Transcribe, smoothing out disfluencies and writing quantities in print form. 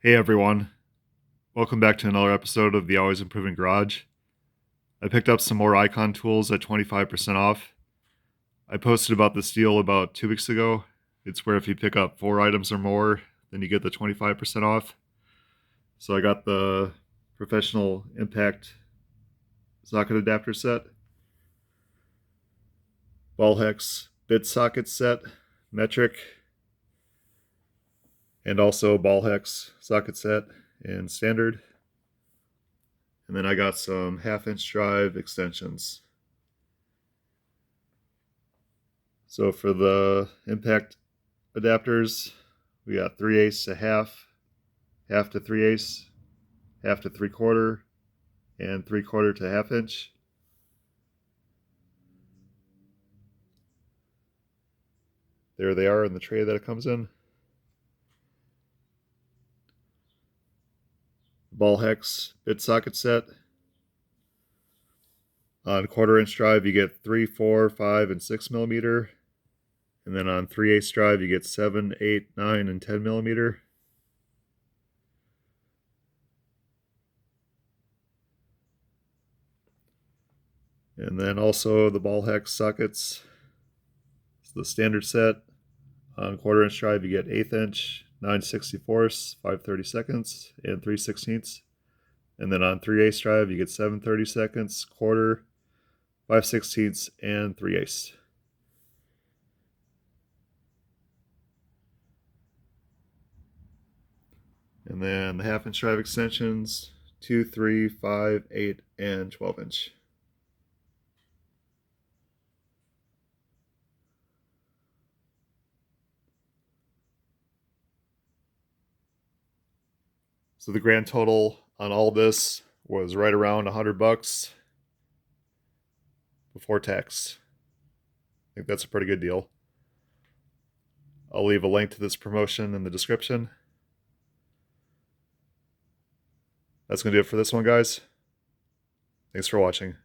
Hey everyone, welcome back to another episode of the Always Improving Garage. I picked up some more icon tools at 25% off. I posted about this deal about 2 weeks ago. It's where if you pick up 4 items or more, then you get the 25% off. So I got the Professional Impact socket adapter set, ball hex bit socket set, metric, and also ball hex socket set in standard. And then I got some 1/2 inch drive extensions. So for the impact adapters, we got 3/8 to half, half to 3/8, half to 3/4, and 3/4 to 1/2 inch. There they are in the tray that it comes in. Ball hex bit socket set. On 1/4 inch drive, you get 3, 4, 5, and 6 millimeter. And then on 3/8 drive, you get 7, 8, 9, and 10 millimeter. And then also the ball hex sockets. It's the standard set. On 1/4 inch drive, you get 1/8 inch, 9/64, 5/32, and 3/16. And then on 3/8 drive, you get 7/32, quarter, 5/16, and 3/8. And then the 1/2 inch drive extensions, 2, 3, 5, 8, and 12 inch. So the grand total on all this was right around $100 before tax. I think that's a pretty good deal. I'll leave a link to this promotion in the description. That's going to do it for this one, guys. Thanks for watching.